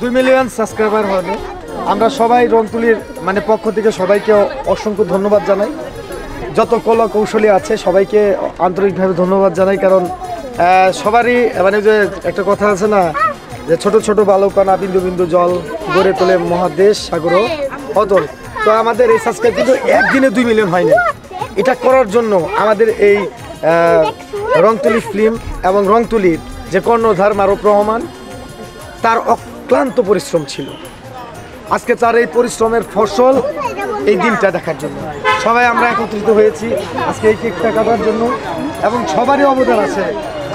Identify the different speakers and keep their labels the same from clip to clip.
Speaker 1: $2 million subscriber হবে। আমরা সবাই রংতুলির মানে পক্ষ থেকে সবাইকে অসংখ্য ধন্যবাদ জানাই। যত কলা কৌশলী আছে সবাইকে আন্তরিকভাবে ধন্যবাদ জানাই, কারণ সবারই মানে যে একটা কথা আছে না, যে ছোট ছোট বালুকণা বিন্দু বিন্দু জল গড়ে তোলে মহাদেশ সাগর অতল। তো আমাদের এই সাবস্ক্রাইব কিন্তু একদিনে 2 মিলিয়ন হয়নি। এটা করার জন্য আমাদের এই রংতুলি ফিল্ম এবং রংতুলির যে কর্ণধার মারুফ রহমান, তার অক্লান্ত পরিশ্রম ছিল। আজকে তার এই পরিশ্রমের ফসল এই দিনটা দেখার জন্য সবাই আমরা একত্রিত হয়েছি আজকে এই কেকটা কাটার জন্য। এবং সবারই অবদান আছে,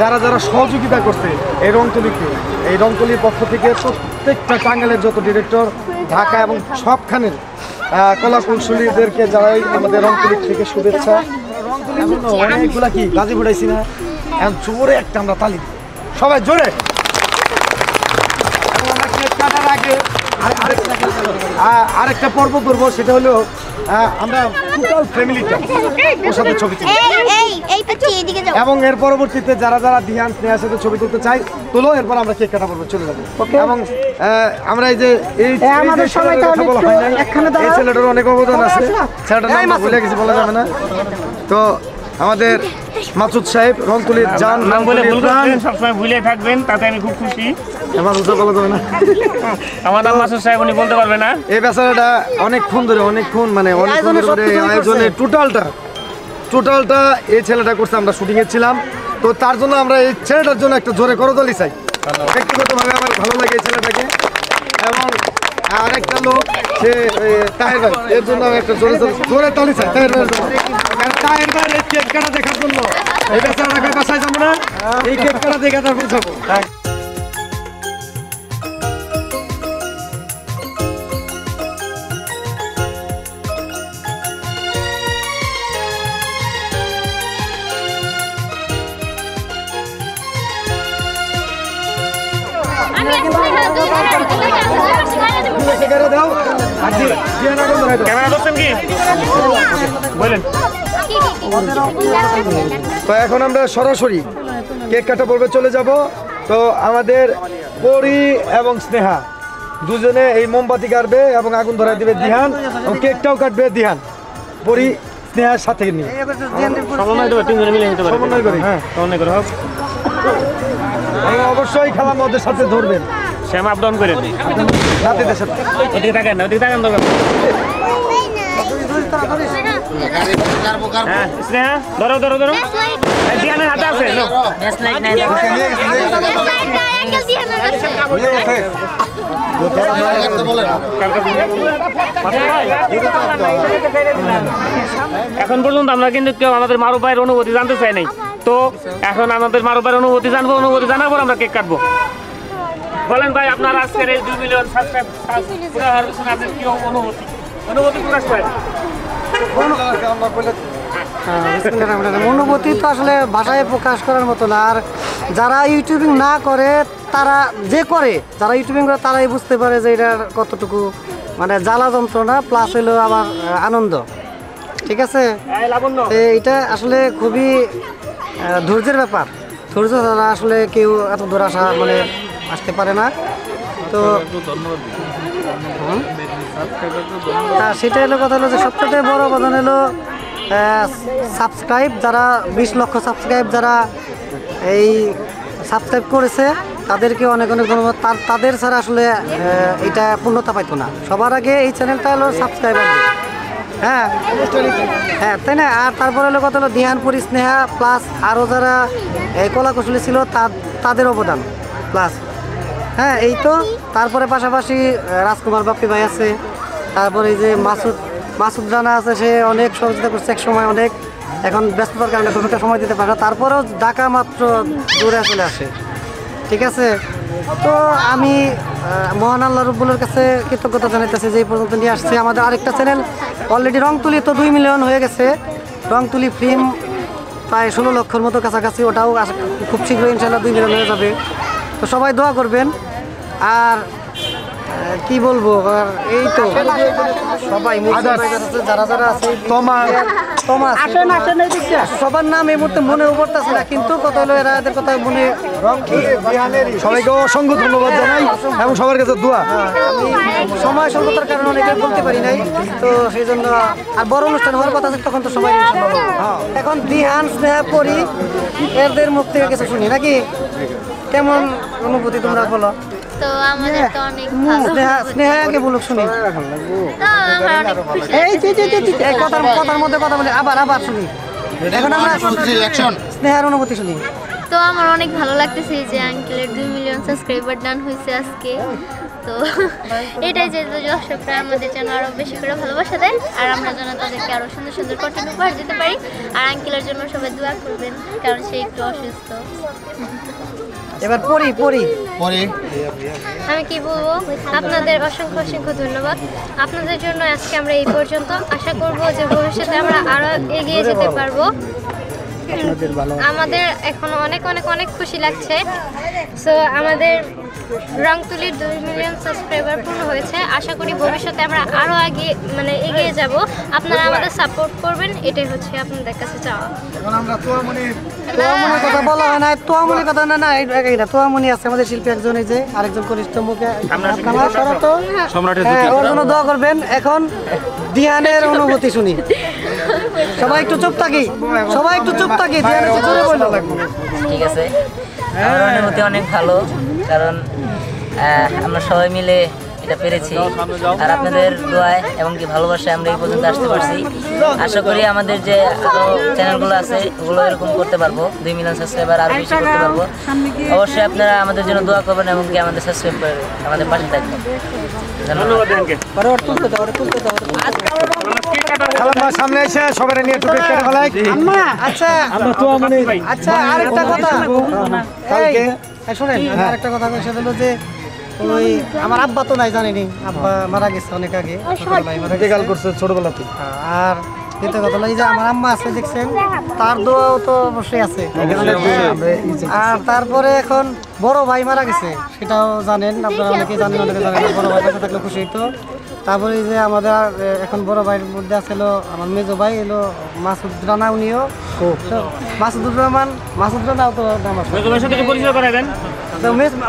Speaker 1: যারা যারা সহযোগিতা করছে এই রংতুলিকে। এই রংতুলির পক্ষ থেকে প্রত্যেকটা টাঙ্গাইলের যত ডিরেক্টর ঢাকা এবং সবখানের কলা কৌশলীদেরকে যারাই আমাদের রংতুলি থেকে শুভেচ্ছা। রংতুলির জন্য অনেকগুলা কি গাজি ফুটাইছি না, এখন জোরে একটা আমরা তালি দিই সবাই জোরে। কাটার আগে আরেকটা পর্ব করবো, সেটা হলো আমরা টোটাল ফ্যামিলিটা ওর সাথে ছবি তুলি, এবং এর পরবর্তীতে যারা যারা ধ্যান স্নেহার সাথে ছবি তুলতে চাই তোলো, এরপর আমরা কেক কাটা পর্ব চলে যাবো। এবং আমরা এই যে এই ছেলেটার অনেক অবদান আছে, ছেলেটার নাম ভুলে গেছি, বলা যাবে না। তো আমাদের মাসুদ সাহেব রংতুলির জান, নাম বলে সবসময় ভুলে থাকবেন, তাতে আমি খুব খুশি। মাসুদ বলা যাবে না, আমার নাম মাসুদ সাহেব, উনি বলতে পারবে না। এই বেচারাটা অনেকক্ষণ ধরে মানে অনেকক্ষণ ধরে আয়োজনে টোটালটা এই ছেলেটা করছে। আমরা শুটিংয়ে ছিলাম, তো তার জন্য আমরা এই ছেলেটার জন্য একটা জোরে করতালি চাই। ব্যক্তিগতভাবে আমার ভালো লাগে এই ছেলেটাকে। এবং আরেকটা লোক সে তাহের ভাই, এর জন্য আমি একটা জোরে তালি চাই তাহের ভাইয়ের জন্য। তাহের ভাইয়ের এই কেক কাটা দেখার জন্য এই বেচারাটাকে বাসায় যাবো না, এই কেক কাটা দেখে তারপর যাবো। তো এখন আমরা সরাসরি কেক কাটা পর্বে চলে যাব। তো আমাদের পরি এবং স্নেহা দুজনে এই মোমবাতি কাটবে এবং আগুন ধরা দিবে দিহান, এবং কেকটাও কাটবে দিহান। পরি স্নেহার সাথে নিয়ে সমন্বয় করে, হ্যাঁ সমন্বয় করে হোক। অবশ্যই খেলার মধ্যে সাথে ধরবেন, শ্যাম আপ ডাউন করেন নাতিদের সাথে। ওদিকে তাকান না, ওদিকে তাকান দরকার। হ্যাঁ স্নেহা ধরো ধরো ধরো, দিহানের হাতে আছে। এখন পর্যন্ত আমরা কিন্তু কেউ আমাদের মারুফ ভাইয়ের অনুভূতি জানতে চাই নাই। তো এখন আমাদের মারুফ ভাইয়ের অনুভূতি জানবো, অনুভূতি জানার পর আমরা কেক কাটবো। বলেন ভাই, আপনার আজকের এই 2 মিলিয়ন সাবস্ক্রাইব পুরো হওয়ার পিছনে আপনার কি অনুভূতি প্রকাশ করেন?
Speaker 2: অনুভূতি তো আসলে ভাষায় প্রকাশ করার মতো না। আর যারা ইউটিউবিং না করে, তারা যারা ইউটিউবিং করে তারাই বুঝতে পারে যে এটার কতটুকু মানে জ্বালা যন্ত্রণা প্লাস হলো আমার আনন্দ। ঠিক আছে, এটা আসলে খুবই ধৈর্যের ব্যাপার। ধৈর্য ছাড়া আসলে কেউ এত দূর আসতে পারে না। তো সেটা হলো কথা, হলো যে সবচেয়ে বড় অবদান হলো সাবস্ক্রাইব। যারা 20 লক্ষ সাবস্ক্রাইব যারা এই সাবস্ক্রাইব করেছে তাদেরকে অনেক অনেক ধন্যবাদ। তাদের ছাড়া আসলে এটা পূর্ণতা পাইতো না। সবার আগে এই চ্যানেলটা হলো সাবস্ক্রাইবার। হ্যাঁ হ্যাঁ, তাই না? আর তারপরে হলো কথা হলো দিহানপুরি স্নেহা প্লাস আরও যারা এই কলা কুশলী ছিল তাদের অবদান প্লাস, হ্যাঁ এই তো। তারপরে পাশাপাশি রাজকুমার বাপ্পি ভাই আছে, তারপরে এই যে মাসুদ রানা আছে, সে অনেক সহযোগিতা করছে এক সময় অনেক, এখন ব্যস্ততার কারণে খুব একটা সময় দিতে পারে না, তারপরেও ঢাকা মাত্র দূরে চলে আসে। ঠিক আছে, তো আমি মহান আল্লাহ রব্বুলের কাছে কৃতজ্ঞতা জানাইতেছি যে এই পর্যন্ত নিয়ে আসছে। আমাদের আরেকটা চ্যানেল অলরেডি রংতুলি তো 2 মিলিয়ন হয়ে গেছে, রংতুলি ফিল্ম প্রায় 16 লক্ষর মতো কাছাকাছি, ওটাও খুব শীঘ্রই ইনশাল্লাহ 2 মিলিয়ন হয়ে যাবে। তো সবাই দোয়া করবেন। আর কি বলবো, আর এই তো সবাই যারা যারা আছে সবার নাম এই মুহূর্তে মনে পড়তেছে না, কিন্তু কত হলো এরা এদের কথা মনে।
Speaker 1: সবাইকে অসংখ্য ধন্যবাদ জানাই এবং সবার কাছে দোয়া।
Speaker 2: আমি সময় স্বল্পতার কারণে অনেকে বলতে পারি নাই, তো সেই জন্য আর বড় অনুষ্ঠান হওয়ার কথা আছে তখন তো সবাই এখন দিহান স্নেহা করি এদের মুখ থেকে কিছু শুনি নাকি, কেমন অনুভূতি তোমরা বলো?
Speaker 3: তো আমাদের তো অনেক ভালো।
Speaker 2: স্নেহাকে বলুক শুনি।
Speaker 3: তো আমার অনেক খুশি
Speaker 2: এই এই কথার মধ্যে কথা বলে আবার শুনি। এখন আমরা স্নেহার অনুভূতি শুনি।
Speaker 3: তো আমার অনেক ভালো লাগতেছে যে আঙ্কেলের 2 মিলিয়ন সাবস্ক্রাইবার ডান হয়েছে আজকে। তো এটাই যে দর্শকরা আমাদের যেন আরো বেশি করে ভালোবাসা দেয়, আর আমরা যেন তাদেরকে আরো সুন্দর সুন্দর কন্টেন্ট উপহার দিতে পারি। আর আঙ্কেলের জন্য সবাই দোয়া করবেন, কারণ সে একটু অসুস্থ।
Speaker 2: এবার পড়ি
Speaker 3: আমি কি বলবো, আপনাদের অসংখ্য অসংখ্য ধন্যবাদ। আপনাদের জন্য আজকে আমরা এই পর্যন্ত। আশা করব যে ভবিষ্যতে আমরা আরো এগিয়ে যেতে পারবো। আমাদের এখনো অনেক অনেক অনেক খুশি লাগছে। সো আমাদের রংতুলির 2 মিলিয়ন সাবস্ক্রাইবার পূর্ণ হয়েছে। আশা করি ভবিষ্যতে আমরা আরো আগে এগিয়ে যাব। আপনারা আমাদের সাপোর্ট করবেন, এটাই হচ্ছে আপনাদের কাছে চাওয়া।
Speaker 2: তোয়ামনির কথা বলা হয় না, তোয়ামনির কথা না এটা তোয়ামনি আছে আমাদের শিল্পী একজন, এই যে আরেকজন কনিষ্ঠ মুখে ওর জন্য দোয়া করবেন। এখন দিহানের অনুভূতি শুনি। সবাই একটু চুপ থাকি, দিহানের জোরে বলো।
Speaker 4: ঠিক আছে, আমার অনুভূতি অনেক ভালো, কারণ আমরা সবাই মিলে এটা পেরেছি। আর আপনাদের দোয়ায় এবং কি ভালোবাসায় আমরা এই পর্যন্ত আসতে পারছি। আশা করি আমাদের যে আরও চ্যানেলগুলো আছে ওগুলো এরকম করতে পারবো, 2 মিলিয়ন সাবস্ক্রাইবার আরও বেশি করতে পারবো। অবশ্যই আপনারা আমাদের জন্য দোয়া করবেন এবং কি আমাদের সাবস্ক্রাইব করে আমাদের পাশে থাকবেন।
Speaker 1: সামনে এসে সবাই নিয়ে একটু কেক কেটে ফেলাই।
Speaker 2: আচ্ছা আরেকটা কথা শোনেন, আরেকটা কথা সেটা হলো যে ওই আমার আব্বা তো নাই, জানেনি আব্বা মারা গেছে অনেক আগে,
Speaker 1: ছোটবেলাতে।
Speaker 2: আর দ্বিতীয় কথা হলো এই যে আমার আম্মা আছে দেখছেন, তার দোয়াও তো অবশ্যই আছে। আর তারপরে এখন বড় ভাই মারা গেছে, সেটাও জানেন আপনারা, অনেকেই জানেন অনেকে জানেন না। বড় ভাই কাছে থাকলে খুশি হইতো। তারপরে এই যে আমাদের এখন বড় ভাইয়ের মধ্যে আছে আমার মেজো ভাই এলো মাসুদ রানা, উনিও মাসুদুর রানাও তো নাম আছে।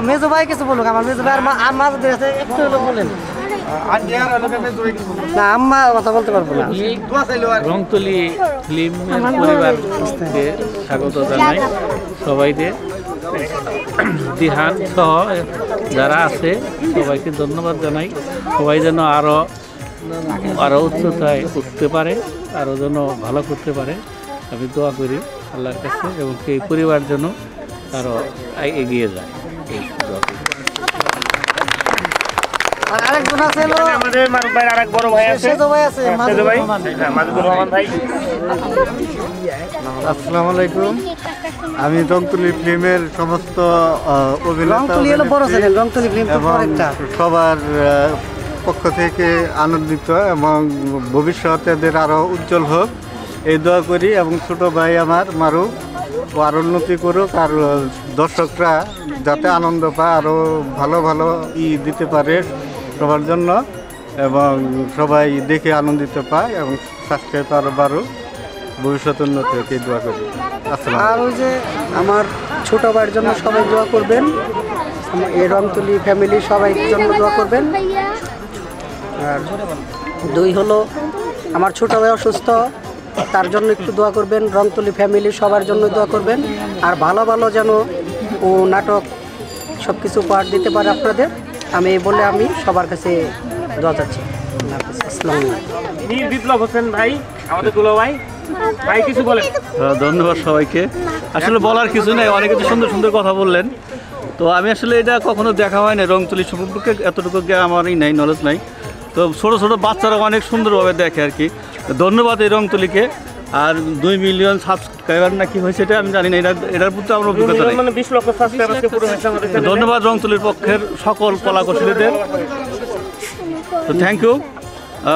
Speaker 2: মেজো ভাই কিছু বলুক, আমার মেজো ভাই আর মাসুদ আছে, একটু হলো বলেন না, আম্মা কথা বলতে পারবো না।
Speaker 5: রংতুলি ফিল্মের পরিবারকে স্বাগত জানাই সবাইকে, দিহান সহ যারা আছে সবাইকে ধন্যবাদ জানাই। সবাই যেন আরো উচ্চতায় উঠতে পারে, আরো যেন ভালো করতে পারে আমি দোয়া করি আল্লাহর কাছে, এবং এই পরিবার যেন আরো এগিয়ে যায় এই দোয়া করি।
Speaker 2: আরেকজন আছে
Speaker 6: আমাদের মারুফ ভাই, আরেক বড় ভাই আছে,
Speaker 2: সেজো ভাই আছে,
Speaker 6: সেজো ভাই, মাজিদুর রহমান ভাই।
Speaker 7: আসসালামু আলাইকুম। আমি রংতুলি ফিল্মের সমস্ত অভিনেতা এবং সবার পক্ষ থেকে আনন্দিত, এবং ভবিষ্যতে এদের আরও উজ্জ্বল হোক এই দোয়া করি। এবং ছোট ভাই আমার মারুফ ও আরও উন্নতি করুক, আর দর্শকরা যাতে আনন্দ পায়, আরও ভালো ভালো দিতে পারে সবার জন্য, এবং সবাই দেখে আনন্দিত পায় এবং সাবস্ক্রাইব আরও বাড়ুক, ভবিষ্যৎ উন্নতি হোক এই দোয়া করি।
Speaker 2: আর ওই যে আমার ছোট ভাইয়ের জন্য সবাই দোয়া করবেন, এই রংতুলি ফ্যামিলি সবাই জন্য দোয়া করবেন। আর 2 হলো আমার ছোট ভাই অসুস্থ, তার জন্য একটু দোয়া করবেন। রংতুলি ফ্যামিলি সবার জন্য দোয়া করবেন। আর ভালো ভালো যেন ও নাটক সব কিছু উপহার দিতে পারে আপনাদের, আমি বলে আমি সবার কাছে দোয়া চাচ্ছি।
Speaker 6: নীল বিপ্লব হোসেন ভাই, আমাদের দুলো ভাই, ভাই কিছু বলেন।
Speaker 5: ধন্যবাদ সবাইকে। আসলে বলার কিছু নেই, অনেক কিছু সুন্দর সুন্দর কথা বললেন। তো আমি আসলে এটা কখনো দেখা হয় না, রংতুলি সম্পর্কে এতটুকু আমারই নাই, নলেজ নাই। তো ছোটো ছোটো বাচ্চারা অনেক সুন্দরভাবে দেখে আর কি। ধন্যবাদ এই রংতুলিকে। আর 2 মিলিয়ন সাবস্ক্রাইবার নাকি হয়েছে এটা আমি জানি না, এটার প্রতি আমার অভিজ্ঞতা নেই।
Speaker 6: মানে 20 লক্ষ সাবস্ক্রাইবার পুরো হয়েছে আমাদের চ্যানেলে।
Speaker 5: ধন্যবাদ রংতুলির পক্ষের সকল কলাকুশলীদের। তো থ্যাংক ইউ।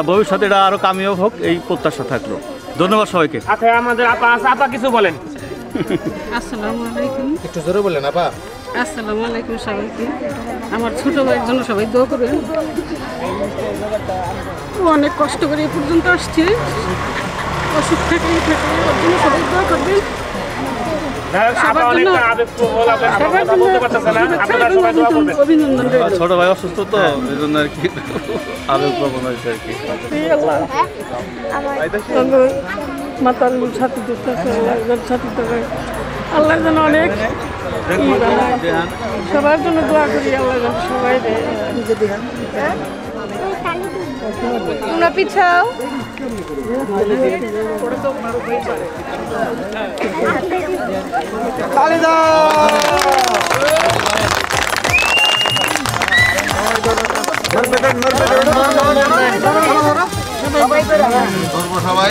Speaker 5: ভবিষ্যতে এটা আরও কামিয়াব হোক এই প্রত্যাশা থাকলো। ধন্যবাদ সবাইকে।
Speaker 6: আচ্ছা আমাদের আপা আছে, আপা কিছু বলেন।
Speaker 8: আসসালামু আলাইকুম।
Speaker 1: একটু জোরে বলেন আপা।
Speaker 8: আসসালামু আলাইকুম সবাইকে। আমার ছোট ভাইয়ের জন্য সবাই দোয়া করবেন। ও অনেক কষ্ট করে এ পর্যন্ত আসছে, অসুখ থাকে ওর জন্য সবাই দোয়া করবেন। অভিনন্দন।
Speaker 5: ছোট ভাই অসুস্থ তো এই জন্য আর কি আবেগপ্রবণ হয়েছে আর কি।
Speaker 8: মাতার ছাতি দিতে আল্লাহ যেন অনেক সবার জন্য দোয়া করি, আল্লাহ যেন সবাই তোমরা পিছাও।
Speaker 7: সবাই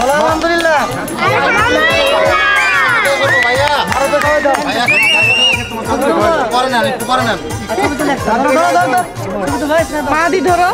Speaker 2: আলহামদুলিল্লাহ।
Speaker 8: মাদি ধরো।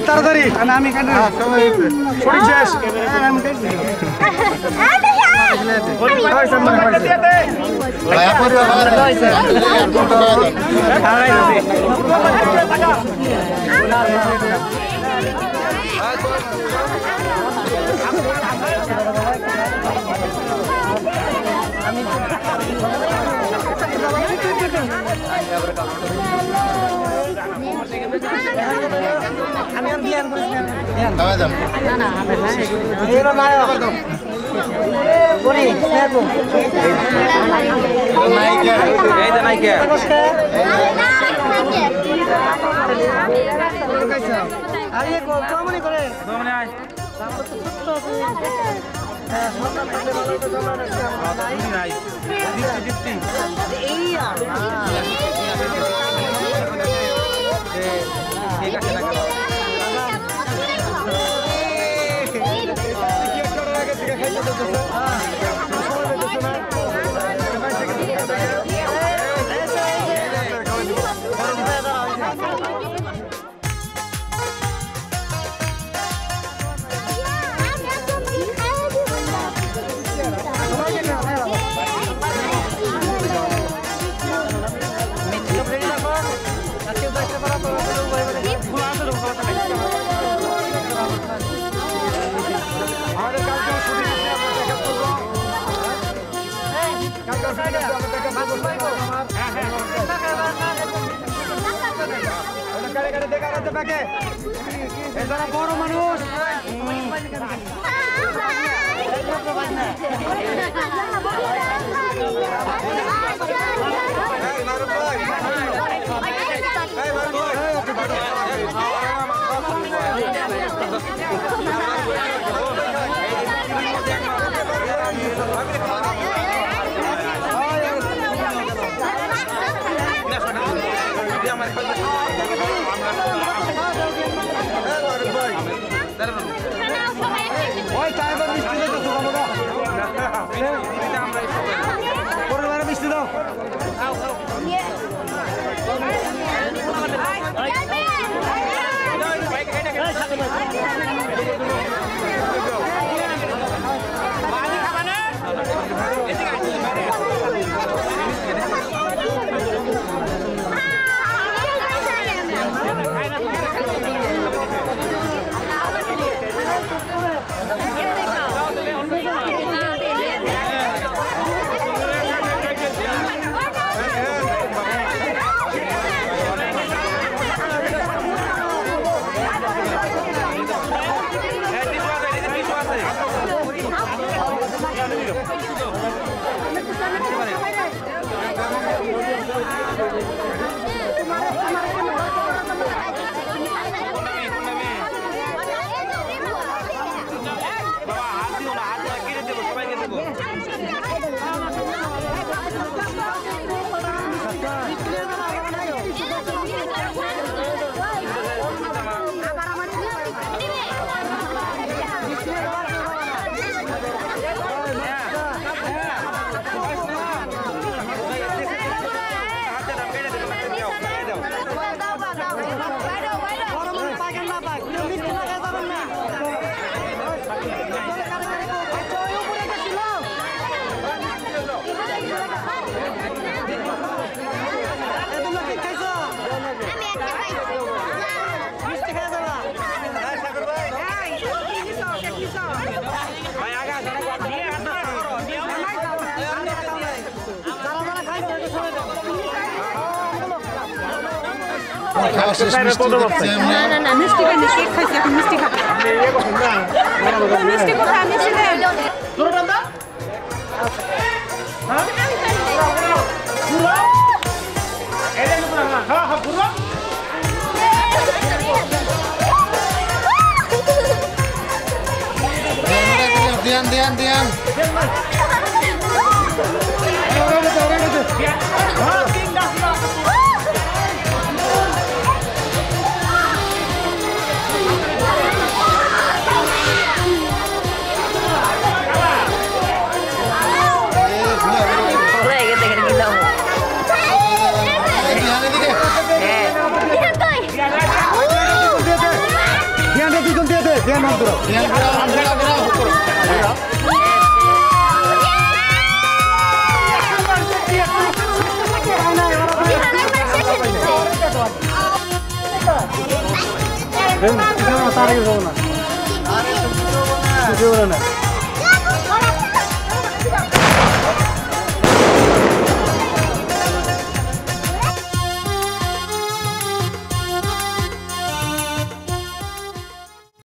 Speaker 2: তাড়াতাড়ি আমি শেষ। বড় মানুষ
Speaker 3: না না না
Speaker 8: মিষ্টি খাই কেক খাইছি এখন মিষ্টি খাবো মিষ্টি কোথায় মিষ্টি দেন
Speaker 7: দিয়ান
Speaker 2: তার